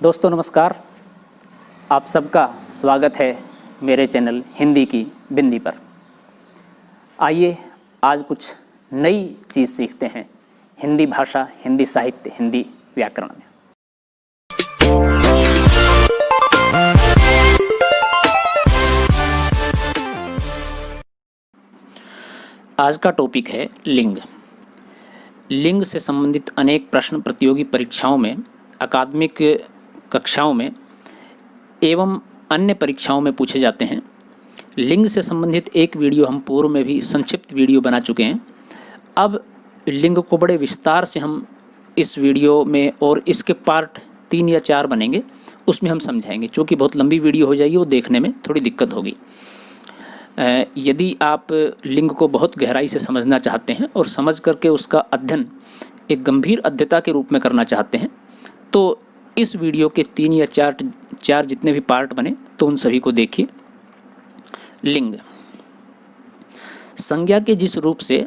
दोस्तों नमस्कार, आप सबका स्वागत है मेरे चैनल हिंदी की बिंदी पर। आइए आज कुछ नई चीज़ सीखते हैं हिंदी भाषा, हिंदी साहित्य, हिंदी व्याकरण में। आज का टॉपिक है लिंग। लिंग से संबंधित अनेक प्रश्न प्रतियोगी परीक्षाओं में, अकादमिक कक्षाओं में एवं अन्य परीक्षाओं में पूछे जाते हैं। लिंग से संबंधित एक वीडियो हम पूर्व में भी संक्षिप्त वीडियो बना चुके हैं। अब लिंग को बड़े विस्तार से हम इस वीडियो में, और इसके पार्ट 3 या 4 बनेंगे, उसमें हम समझाएंगे। चूँकि बहुत लंबी वीडियो हो जाएगी, वो देखने में थोड़ी दिक्कत होगी। यदि आप लिंग को बहुत गहराई से समझना चाहते हैं और समझ करके उसका अध्ययन एक गंभीर अध्येता के रूप में करना चाहते हैं, तो इस वीडियो के 3 या 4 जितने भी पार्ट बने, तो उन सभी को देखिए। लिंग संज्ञा के जिस रूप से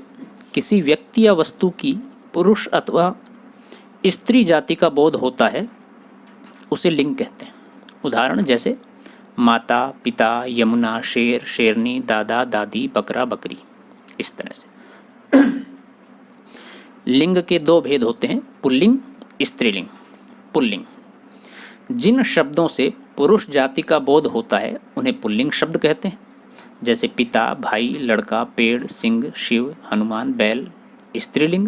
किसी व्यक्ति या वस्तु की पुरुष अथवा स्त्री जाति का बोध होता है, उसे लिंग कहते हैं। उदाहरण जैसे माता, पिता, यमुना, शेर, शेरनी, दादा, दादी, बकरा, बकरी, इस तरह से। लिंग के 2 भेद होते हैं, पुल्लिंग, स्त्रीलिंग। पुल्लिंग जिन शब्दों से पुरुष जाति का बोध होता है उन्हें पुल्लिंग शब्द कहते हैं, जैसे पिता, भाई, लड़का, पेड़, सिंह, शिव, हनुमान, बैल। स्त्रीलिंग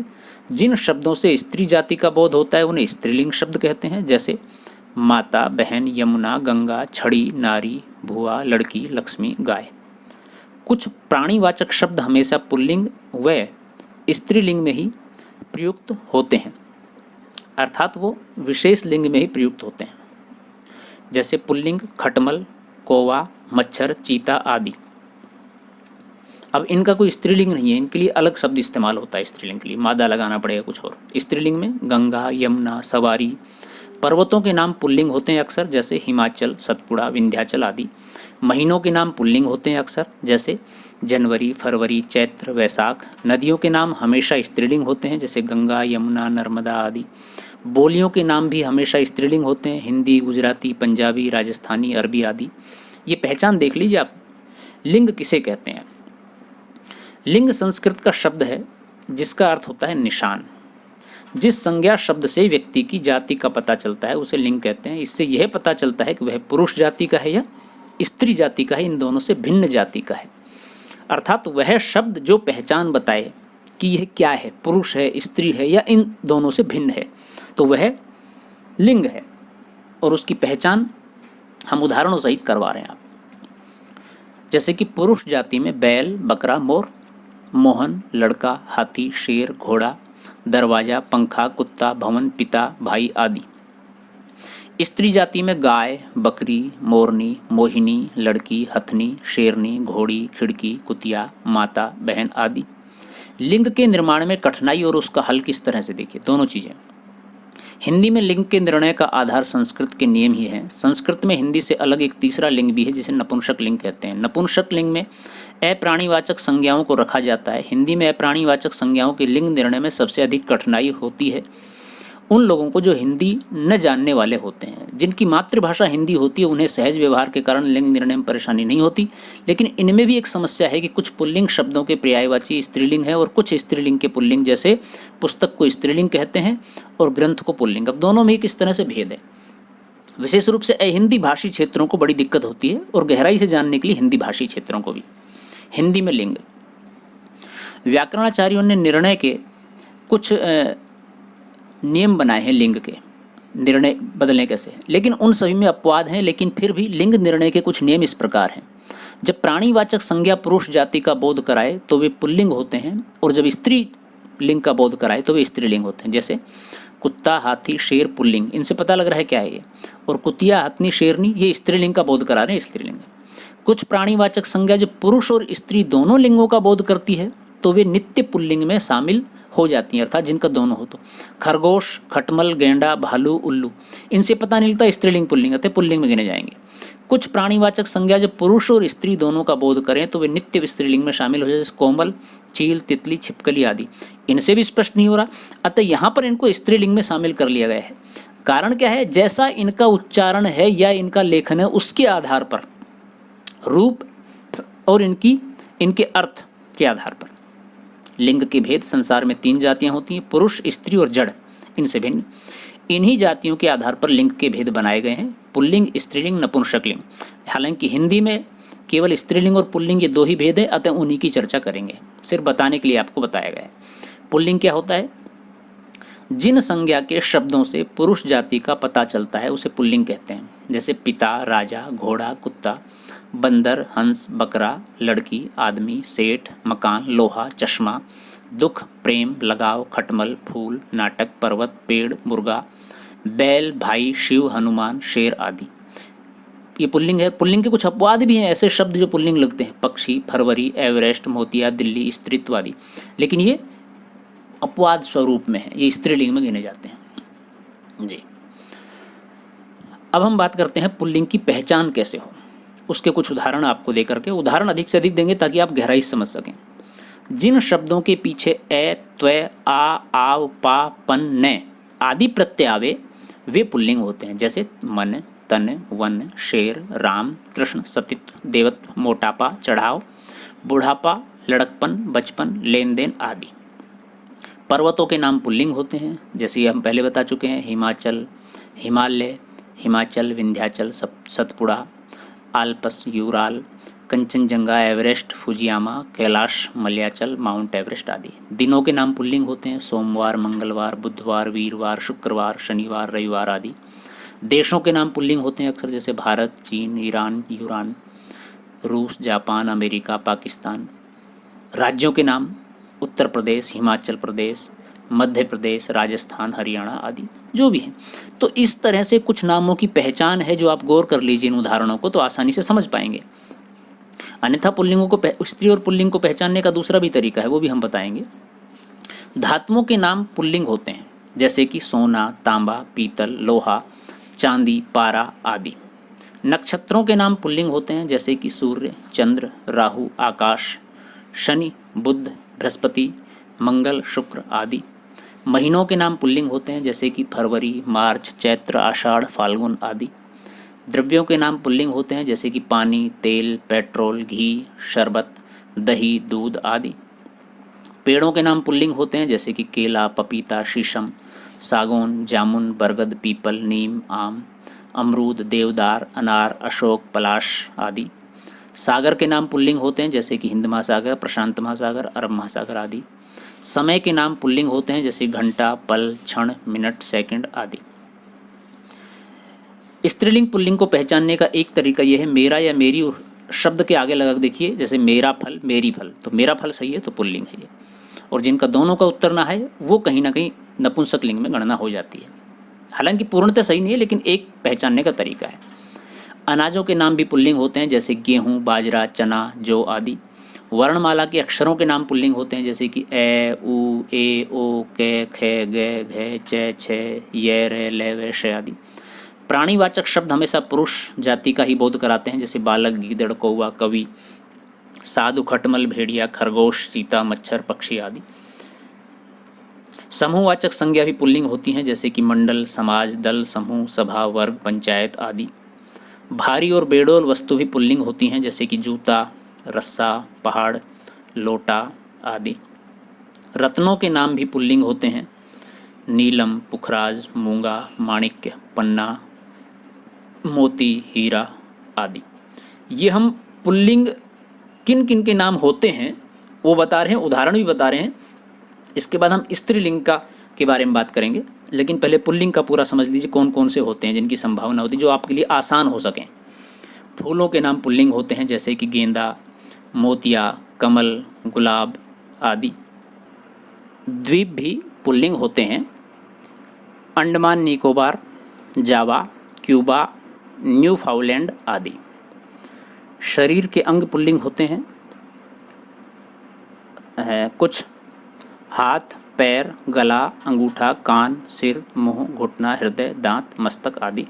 जिन शब्दों से स्त्री जाति का बोध होता है उन्हें स्त्रीलिंग शब्द कहते हैं, जैसे माता, बहन, यमुना, गंगा, छड़ी, नारी, भुआ, लड़की, लक्ष्मी, गाय। कुछ प्राणीवाचक शब्द हमेशा पुल्लिंग व स्त्रीलिंग में ही प्रयुक्त होते हैं, अर्थात वो विशेष लिंग में ही प्रयुक्त होते हैं, जैसे पुल्लिंग खटमल, कौवा, मच्छर, चीता आदि। अब इनका कोई स्त्रीलिंग नहीं है, इनके लिए अलग शब्द इस्तेमाल होता है। स्त्रीलिंग के लिए मादा लगाना पड़ेगा कुछ और। स्त्रीलिंग में गंगा, यमुना, सवारी। पर्वतों के नाम पुल्लिंग होते हैं अक्सर, जैसे हिमाचल, सतपुड़ा, विंध्याचल आदि। महीनों के नाम पुल्लिंग होते हैं अक्सर, जैसे जनवरी, फरवरी, चैत्र, वैशाख। नदियों के नाम हमेशा स्त्रीलिंग होते हैं, जैसे गंगा, यमुना, नर्मदा आदि। बोलियों के नाम भी हमेशा स्त्रीलिंग होते हैं, हिंदी, गुजराती, पंजाबी, राजस्थानी, अरबी आदि। ये पहचान देख लीजिए आप। लिंग किसे कहते हैं? लिंग संस्कृत का शब्द है जिसका अर्थ होता है निशान। जिस संज्ञा शब्द से व्यक्ति की जाति का पता चलता है उसे लिंग कहते हैं। इससे यह पता चलता है कि वह पुरुष जाति का है या स्त्री जाति का है, इन दोनों से भिन्न जाति का है। अर्थात वह शब्द जो पहचान बताए कि यह क्या है, पुरुष है, स्त्री है या इन दोनों से भिन्न है, तो वह लिंग है। और उसकी पहचान हम उदाहरणों सहित करवा रहे हैं आप। जैसे कि पुरुष जाति में बैल, बकरा, मोर, मोहन, लड़का, हाथी, शेर, घोड़ा, दरवाजा, पंखा, कुत्ता, भवन, पिता, भाई आदि। स्त्री जाति में गाय, बकरी, मोरनी, मोहिनी, लड़की, हथनी, शेरनी, घोड़ी, खिड़की, कुतिया, माता, बहन आदि। लिंग के निर्माण में कठिनाई और उसका हल किस तरह से, देखिए दोनों चीजें। हिंदी में लिंग के निर्णय का आधार संस्कृत के नियम ही है। संस्कृत में हिंदी से अलग एक तीसरा लिंग भी है जिसे नपुंसक लिंग कहते हैं। नपुंसक लिंग में अप्राणीवाचक संज्ञाओं को रखा जाता है। हिंदी में अप्राणीवाचक संज्ञाओं के लिंग निर्णय में सबसे अधिक कठिनाई होती है उन लोगों को जो हिंदी न जानने वाले होते हैं। जिनकी मातृभाषा हिंदी होती है उन्हें सहज व्यवहार के कारण लिंग निर्णय में परेशानी नहीं होती, लेकिन इनमें भी एक समस्या है कि कुछ पुल्लिंग शब्दों के पर्यायवाची स्त्रीलिंग है और कुछ स्त्रीलिंग के पुल्लिंग, जैसे पुस्तक को स्त्रीलिंग कहते हैं और ग्रंथ को पुल्लिंग। अब दोनों में किस तरह से भेद है। विशेष रूप से अहिंदी भाषी क्षेत्रों को बड़ी दिक्कत होती है, और गहराई से जानने के लिए हिंदी भाषी क्षेत्रों को भी। हिंदी में लिंग, व्याकरणाचार्यों ने निर्णय के कुछ नियम बनाए हैं लिंग के निर्णय बदलने कैसे, लेकिन उन सभी में अपवाद हैं। लेकिन फिर भी लिंग निर्णय के कुछ नियम इस प्रकार हैं। जब प्राणीवाचक संज्ञा पुरुष जाति का बोध कराए तो वे पुल्लिंग होते हैं, और जब स्त्री लिंग का बोध कराए तो वे स्त्रीलिंग होते हैं। जैसे कुत्ता, हाथी, शेर पुल्लिंग, इनसे पता लग रहा है क्या है ये। और कुतिया, हथनी, शेरनी ये स्त्रीलिंग का बोध करा रहे हैं, स्त्रीलिंग। कुछ प्राणीवाचक संज्ञा जब पुरुष और स्त्री दोनों लिंगों का बोध करती है तो वे नित्य पुल्लिंग में शामिल हो जाती हैं, अर्थात जिनका दोनों हो। तो खरगोश, खटमल, गेंडा, भालू, उल्लू, इनसे पता नहीं लगता स्त्रीलिंग पुल्लिंग, अतः पुल्लिंग में गिने जाएंगे। कुछ प्राणीवाचक संज्ञा जब पुरुष और स्त्री दोनों का बोध करें तो वे नित्य स्त्रीलिंग में शामिल हो जाए, जैसे कोमल, चील, तितली, छिपकली आदि। इनसे भी स्पष्ट नहीं हो रहा, अतः यहाँ पर इनको स्त्रीलिंग में शामिल कर लिया गया है। कारण क्या है, जैसा इनका उच्चारण है या इनका लेखन है उसके आधार पर, रूप और इनके अर्थ के आधार पर। लिंग के भेद, संसार में 3 जातियां होती हैं, पुरुष, स्त्री और जड़, इनसे भिन्न। इन्हीं जातियों के आधार पर लिंग के भेद बनाए गए हैं, पुल्लिंग, स्त्रीलिंग, नपुंसकलिंग। हालांकि हिंदी में केवल स्त्रीलिंग और पुल्लिंग ये 2 ही भेद है, अतः उन्हीं की चर्चा करेंगे, सिर्फ बताने के लिए आपको बताया गया है। पुल्लिंग क्या होता है, जिन संज्ञा के शब्दों से पुरुष जाति का पता चलता है उसे पुल्लिंग कहते हैं, जैसे पिता, राजा, घोड़ा, कुत्ता, बंदर, हंस, बकरा, लड़की, आदमी, सेठ, मकान, लोहा, चश्मा, दुख, प्रेम, लगाव, खटमल, फूल, नाटक, पर्वत, पेड़, मुर्गा, बैल, भाई, शिव, हनुमान, शेर आदि। ये पुल्लिंग है। पुल्लिंग के कुछ अपवाद भी हैं, ऐसे शब्द जो पुल्लिंग लगते हैं, पक्षी, फरवरी, एवरेस्ट, मोतिया, दिल्ली, स्त्रीत्व आदि, लेकिन ये अपवाद स्वरूप में है, ये स्त्रीलिंग में गिने जाते हैं जी। अब हम बात करते हैं पुल्लिंग की पहचान कैसे हो, उसके कुछ उदाहरण आपको देकर के, उदाहरण अधिक से अधिक देंगे ताकि आप गहराई से समझ सकें। जिन शब्दों के पीछे ए, त्वय, आ, आव, पा, पन, ने आदि प्रत्यय आवे वे पुल्लिंग होते हैं, जैसे मन, तन, वन, शेर, राम, कृष्ण, सतीत्व, देवत्व, मोटापा, चढ़ाव, बुढ़ापा, लड़कपन, बचपन, लेन देन आदि। पर्वतों के नाम पुल्लिंग होते हैं, जैसे हम पहले बता चुके हैं, Himachal, Himalaya, Himachal, Vindhyachal, Satpura, Alps, Ural, Kanchenjunga, Everest, Fujiyama, Kailash, Malayachal, mount Everest आदि। दिनों के नाम पुल्लिंग होते हैं, सोमवार, मंगलवार, बुधवार, वीरवार, शुक्रवार, शनिवार, रविवार आदि। देशों के नाम पुल्लिंग होते हैं अक्सर, जैसे भारत, चीन, ईरान, यूरान, रूस, जापान, अमेरिका, पाकिस्तान। राज्यों के नाम उत्तर प्रदेश, हिमाचल प्रदेश, मध्य प्रदेश, राजस्थान, हरियाणा आदि जो भी हैं। तो इस तरह से कुछ नामों की पहचान है, जो आप गौर कर लीजिए इन उदाहरणों को तो आसानी से समझ पाएंगे। अन्यथा पुल्लिंगों को, स्त्री और पुल्लिंग को पहचानने का दूसरा भी तरीका है, वो भी हम बताएंगे। धातुओं के नाम पुल्लिंग होते हैं, जैसे कि सोना, तांबा, पीतल, लोहा, चांदी, पारा आदि। नक्षत्रों के नाम पुल्लिंग होते हैं, जैसे कि सूर्य, चंद्र, राहु, आकाश, शनि, बुध, बृहस्पति, मंगल, शुक्र आदि। महीनों के नाम पुल्लिंग होते हैं, जैसे कि फरवरी, मार्च, चैत्र, आषाढ़, फाल्गुन आदि। द्रव्यों के नाम पुल्लिंग होते हैं, जैसे कि पानी, तेल, पेट्रोल, घी, शरबत, दही, दूध आदि। पेड़ों के नाम पुल्लिंग होते हैं, जैसे कि केला, पपीता, शीशम, सागौन, जामुन, बरगद, पीपल, नीम, आम, अमरूद, देवदार, अनार, अशोक, पलाश आदि। सागर के नाम पुल्लिंग होते हैं, जैसे कि हिंद महासागर, प्रशांत महासागर, अरब महासागर आदि। समय के नाम पुल्लिंग होते हैं, जैसे घंटा, पल, क्षण, मिनट, सेकंड आदि। स्त्रीलिंग पुल्लिंग को पहचानने का एक तरीका यह है, मेरा या मेरी शब्द के आगे लगा देखिए, जैसे मेरा फल, मेरी फल, तो मेरा फल सही है तो पुल्लिंग है ये। और जिनका दोनों का उत्तर ना है वो कहीं ना कहीं नपुंसक लिंग में गणना हो जाती है। हालांकि पूर्णतः सही नहीं है, लेकिन एक पहचानने का तरीका है। अनाजों के नाम भी पुल्लिंग होते हैं, जैसे गेहूँ, बाजरा, चना, जौ आदि। वर्णमाला के अक्षरों के नाम पुल्लिंग होते हैं, जैसे कि ए, उ, ए, ओ, के, खे, गे, घे, चे, छे, ये, रे, ले, वे, शे आदि। प्राणीवाचक शब्द हमेशा पुरुष जाति का ही बोध कराते हैं, जैसे बालक, गीदड़, कौवा, कवि, साधु, खटमल, भेड़िया, खरगोश, चीता, मच्छर, पक्षी आदि। समूहवाचक संज्ञा भी पुल्लिंग होती हैं, जैसे कि मंडल, समाज, दल, समूह, सभा, वर्ग, पंचायत आदि। भारी और बेडोल वस्तु भी पुल्लिंग होती हैं, जैसे कि जूता, रस्सा, पहाड़, लोटा आदि। रत्नों के नाम भी पुल्लिंग होते हैं, नीलम, पुखराज, मूंगा, माणिक्य, पन्ना, मोती, हीरा आदि। ये हम पुल्लिंग किन किन के नाम होते हैं वो बता रहे हैं, उदाहरण भी बता रहे हैं। इसके बाद हम स्त्रीलिंग का के बारे में बात करेंगे, लेकिन पहले पुल्लिंग का पूरा समझ लीजिए कौन कौन से होते हैं जिनकी संभावना होती है, जो आपके लिए आसान हो सकें। फूलों के नाम पुल्लिंग होते हैं, जैसे कि गेंदा, मोतिया, कमल, गुलाब आदि। द्वीप भी पुल्लिंग होते हैं, अंडमान निकोबार, जावा, क्यूबा, न्यूफाउलैंड आदि। शरीर के अंग पुल्लिंग होते हैं, कुछ हाथ, पैर, गला, अंगूठा, कान, सिर, मुंह, घुटना, हृदय, दांत, मस्तक आदि।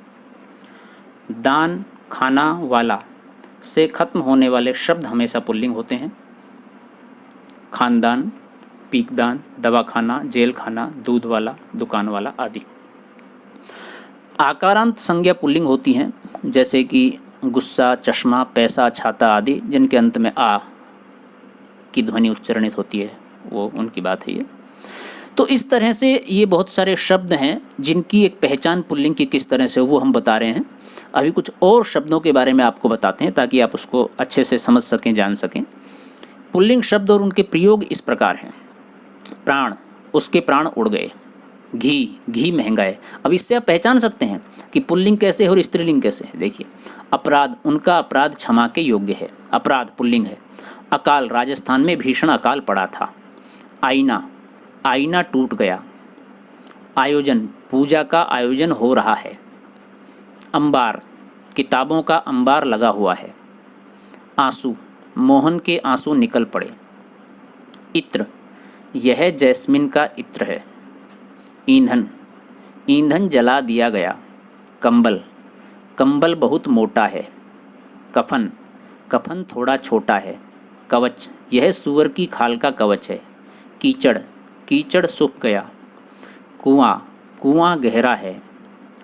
दान, खाना वाला से खत्म होने वाले शब्द हमेशा पुल्लिंग होते हैं, खानदान, पीकदान, दवाखाना, जेल खाना, दूध वाला, दुकान वाला आदि। आकारांत संज्ञा पुल्लिंग होती हैं, जैसे कि गुस्सा, चश्मा, पैसा, छाता आदि, जिनके अंत में आ की ध्वनि उच्चारणित होती है, वो उनकी बात है ये। तो इस तरह से ये बहुत सारे शब्द हैं जिनकी एक पहचान पुल्लिंग की किस तरह से वो हम बता रहे हैं। अभी कुछ और शब्दों के बारे में आपको बताते हैं ताकि आप उसको अच्छे से समझ सकें, जान सकें। पुल्लिंग शब्द और उनके प्रयोग इस प्रकार हैं। प्राण, उसके प्राण उड़ गए। घी, घी महंगा है। अब इससे आप पहचान सकते हैं कि पुल्लिंग कैसे है और स्त्रीलिंग कैसे है। देखिए, अपराध, उनका अपराध क्षमा के योग्य है। अपराध पुल्लिंग है। अकाल, राजस्थान में भीषण अकाल पड़ा था। आईना, आईना टूट गया। आयोजन, पूजा का आयोजन हो रहा है। अंबार, किताबों का अंबार लगा हुआ है। आंसू, मोहन के आंसू निकल पड़े। इत्र, यह जैस्मिन का इत्र है। ईंधन, ईंधन जला दिया गया। कंबल, कंबल बहुत मोटा है। कफन, कफन थोड़ा छोटा है। कवच, यह सुअर की खाल का कवच है। कीचड़, कीचड़ सूख गया। कुआं, कुआं गहरा है।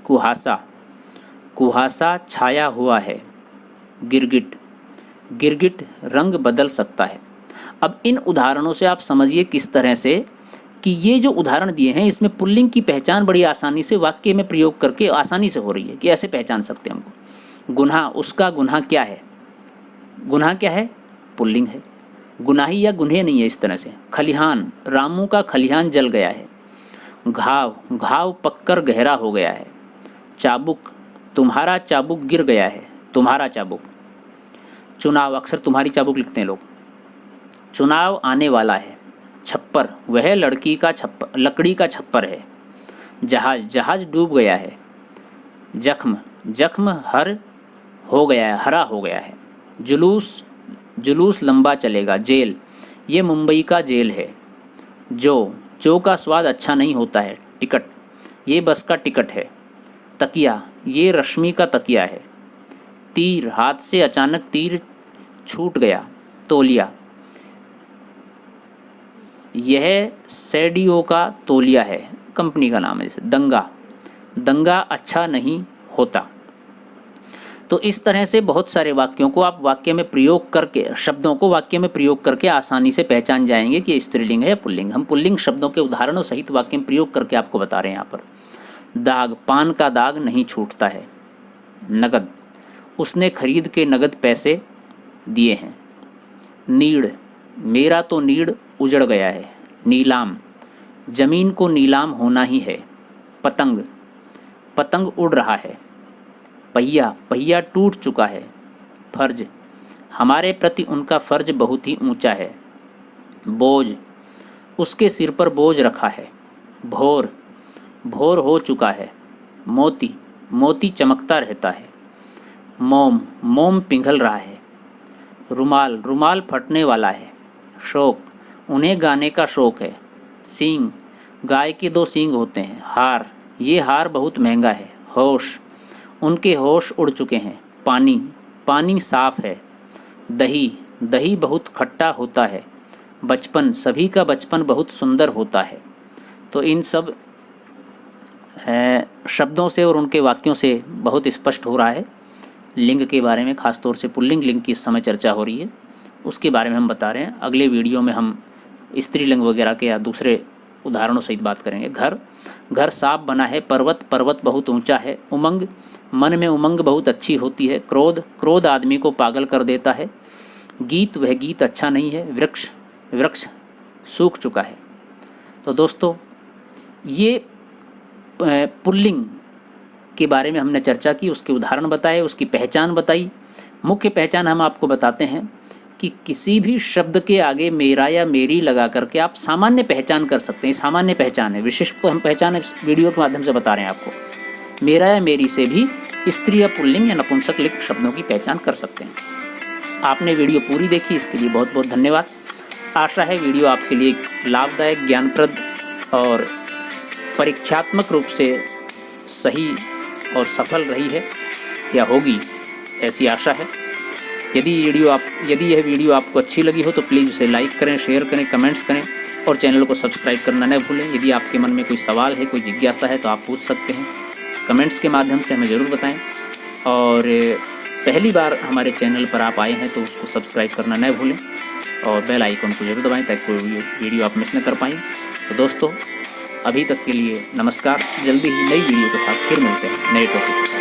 कुहासा, कुहासा छाया हुआ है। गिरगिट, गिरगिट रंग बदल सकता है। अब इन उदाहरणों से आप समझिए किस तरह से कि ये जो उदाहरण दिए हैं इसमें पुल्लिंग की पहचान बड़ी आसानी से वाक्य में प्रयोग करके आसानी से हो रही है कि ऐसे पहचान सकते हैं हमको। गुनाह, उसका गुनाह क्या है। गुनाह क्या है, पुल्लिंग है। गुनाही या गुन्हे नहीं है इस तरह से। खलिहान, रामू का खलिहान जल गया है। घाव, घाव पककर गहरा हो गया है। चाबुक, तुम्हारा चाबुक गिर गया है। तुम्हारा चाबुक। चुनाव, अक्सर तुम्हारी चाबुक लिखते हैं लोग। चुनाव आने वाला है। छप्पर, वह लड़की का छप्पर, लकड़ी का छप्पर है। जहाज, जहाज डूब गया है। जख्म, जख्म हर हो गया है, हरा हो गया है। जुलूस, जुलूस लंबा चलेगा। जेल, ये मुंबई का जेल है। जो, जो का स्वाद अच्छा नहीं होता है। टिकट, ये बस का टिकट है। तकिया, ये रश्मि का तकिया है। तीर, हाथ से अचानक तीर छूट गया। तौलिया, यह सैडियो का तौलिया है, कंपनी का नाम है। जैसे दंगा, दंगा अच्छा नहीं होता। तो इस तरह से बहुत सारे वाक्यों को आप वाक्य में प्रयोग करके, शब्दों को वाक्य में प्रयोग करके आसानी से पहचान जाएंगे कि स्त्रीलिंग है या पुल्लिंग। हम पुल्लिंग शब्दों के उदाहरणों सहित वाक्य में प्रयोग करके आपको बता रहे हैं यहाँ पर। दाग, पान का दाग नहीं छूटता है। नगद, उसने खरीद के नगद पैसे दिए हैं। नीड़, मेरा तो नीड़ उजड़ गया है। नीलाम, जमीन को नीलाम होना ही है। पतंग, पतंग उड़ रहा है। पहिया, पहिया टूट चुका है। फर्ज, हमारे प्रति उनका फर्ज बहुत ही ऊंचा है। बोझ, उसके सिर पर बोझ रखा है। भोर, भोर हो चुका है। मोती, मोती चमकता रहता है। मोम, मोम पिघल रहा है। रुमाल, रुमाल फटने वाला है। शौक, उन्हें गाने का शौक है। सींग, गाय के दो सींग होते हैं। हार, ये हार बहुत महंगा है। होश, उनके होश उड़ चुके हैं। पानी, पानी साफ है। दही, दही बहुत खट्टा होता है। बचपन, सभी का बचपन बहुत सुंदर होता है। तो इन सब शब्दों से और उनके वाक्यों से बहुत स्पष्ट हो रहा है लिंग के बारे में, खासतौर से पुल्लिंग लिंग की इस समय चर्चा हो रही है, उसके बारे में हम बता रहे हैं। अगले वीडियो में हम स्त्रीलिंग वगैरह के या दूसरे उदाहरणों सहित बात करेंगे। घर, घर साफ बना है। पर्वत, पर्वत बहुत ऊंचा है। उमंग, मन में उमंग बहुत अच्छी होती है। क्रोध, क्रोध आदमी को पागल कर देता है। गीत, वह गीत अच्छा नहीं है। वृक्ष, वृक्ष सूख चुका है। तो दोस्तों, ये पुल्लिंग के बारे में हमने चर्चा की, उसके उदाहरण बताए, उसकी पहचान बताई। मुख्य पहचान हम आपको बताते हैं कि किसी भी शब्द के आगे मेरा या मेरी लगा करके आप सामान्य पहचान कर सकते हैं। सामान्य पहचान है, विशिष्ट तो हम पहचान इस वीडियो के माध्यम से बता रहे हैं आपको। मेरा या मेरी से भी स्त्री या पुल्लिंग या नपुंसक लिंग शब्दों की पहचान कर सकते हैं। आपने वीडियो पूरी देखी, इसके लिए बहुत बहुत धन्यवाद। आशा है वीडियो आपके लिए लाभदायक, ज्ञानप्रद और परीक्षात्मक रूप से सही और सफल रही है या होगी, ऐसी आशा है। यदि यह वीडियो आपको अच्छी लगी हो तो प्लीज़ उसे लाइक करें, शेयर करें, कमेंट्स करें और चैनल को सब्सक्राइब करना न भूलें। यदि आपके मन में कोई सवाल है, कोई जिज्ञासा है तो आप पूछ सकते हैं। कमेंट्स के माध्यम से हमें ज़रूर बताएं। और पहली बार हमारे चैनल पर आप आए हैं तो उसको सब्सक्राइब करना न भूलें और बेल आइकन को ज़रूर दबाएं ताकि कोई वीडियो आप मिस न कर पाएँ। तो दोस्तों, अभी तक के लिए नमस्कार। जल्दी ही नई वीडियो के साथ फिर मिलते हैं नए टॉपिक के साथ।